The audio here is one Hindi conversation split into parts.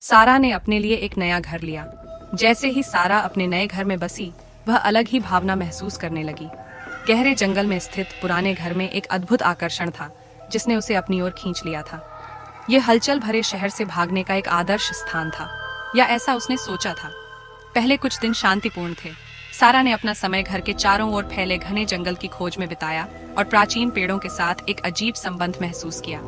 सारा ने अपने लिए एक नया घर लिया। जैसे ही सारा अपने नए घर में बसी, वह अलग ही भावना महसूस करने लगी। गहरे जंगल में स्थित पुराने घर में एक अद्भुत आकर्षण था, जिसने उसे अपनी ओर खींच लिया था। यह हलचल भरे शहर से भागने का एक आदर्श स्थान था, या ऐसा उसने सोचा था। पहले कुछ दिन शांतिपूर्ण थे। सारा ने अपना समय घर के चारों ओर फैले घने जंगल की खोज में बिताया और प्राचीन पेड़ों के साथ एक अजीब संबंध महसूस किया।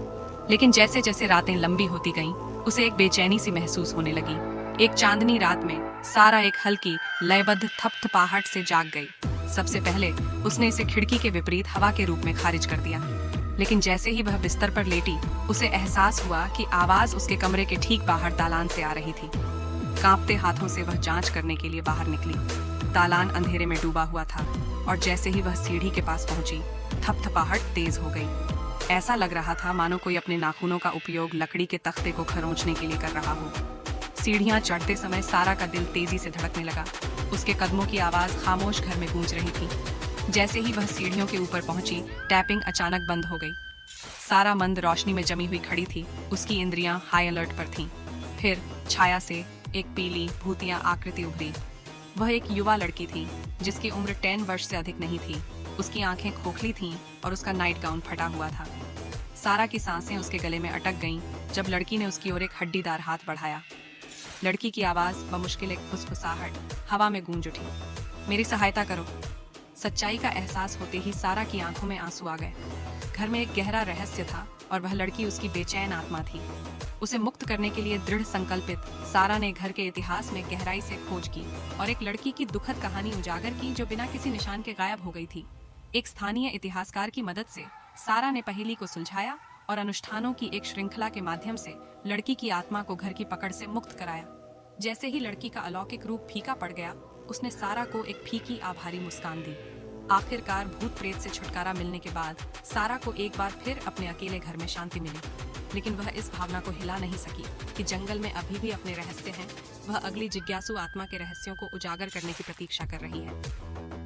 लेकिन जैसे जैसे रातें लंबी होती गईं, उसे एक बेचैनी सी महसूस होने लगी। एक चांदनी रात में सारा एक हल्की लयबद्ध थपथपाहट से जाग गई। सबसे पहले उसने इसे खिड़की के विपरीत हवा के रूप में खारिज कर दिया, लेकिन जैसे ही वह बिस्तर पर लेटी, उसे एहसास हुआ कि आवाज उसके कमरे के ठीक बाहर दालान से आ रही थी। कांपते हाथों से वह जांच करने के लिए बाहर निकली। दालान अंधेरे में डूबा हुआ था और जैसे ही वह सीढ़ी के पास पहुंची, थपथपाहट तेज हो गई। ऐसा लग रहा था मानो कोई अपने नाखूनों का उपयोग लकड़ी के तख्ते को खरोंचने के लिए कर रहा हो। सीढ़ियां चढ़ते समय सारा का दिल तेजी से धड़कने लगा। उसके कदमों की आवाज खामोश घर में गूंज रही थी। जैसे ही वह सीढ़ियों के ऊपर पहुंची, टैपिंग अचानक बंद हो गई। सारा मंद रोशनी में जमी हुई खड़ी थी। उसकी इंद्रियां हाई अलर्ट पर थीं। फिर छाया से एक पीली भूतिया आकृति उभरी। वह एक युवा लड़की थी, जिसकी उम्र 10 वर्ष से अधिक नहीं थी। उसकी आंखें खोखली थीं और उसका नाइट गाउन फटा हुआ था। सारा की सांसें उसके गले में अटक गईं जब लड़की ने उसकी ओर एक हड्डीदार हाथ बढ़ाया। लड़की की आवाज बमुश्किल एक फुसफुसाहट हवा में गूंज उठी। मेरी सहायता करो। सच्चाई का एहसास होते ही सारा की आंखों में आंसू आ गए। घर में एक गहरा रहस्य था और वह लड़की उसकी बेचैन आत्मा थी। उसे मुक्त करने के लिए दृढ़ संकल्पित सारा ने घर के इतिहास में गहराई से खोज की और एक लड़की की दुखद कहानी उजागर की जो बिना किसी निशान के गायब हो गई थी। एक स्थानीय इतिहासकार की मदद से सारा ने पहेली को सुलझाया और अनुष्ठानों की एक श्रृंखला के माध्यम से लड़की की आत्मा को घर की पकड़ से मुक्त कराया। जैसे ही लड़की का अलौकिक रूप फीका पड़ गया, उसने सारा को एक फीकी आभारी मुस्कान दी। आखिरकार भूत प्रेत से छुटकारा मिलने के बाद सारा को एक बार फिर अपने अकेले घर में शांति मिली। लेकिन वह इस भावना को हिला नहीं सकी कि जंगल में अभी भी अपने रहस्य हैं। वह अगली जिज्ञासु आत्मा के रहस्यों को उजागर करने की प्रतीक्षा कर रही है।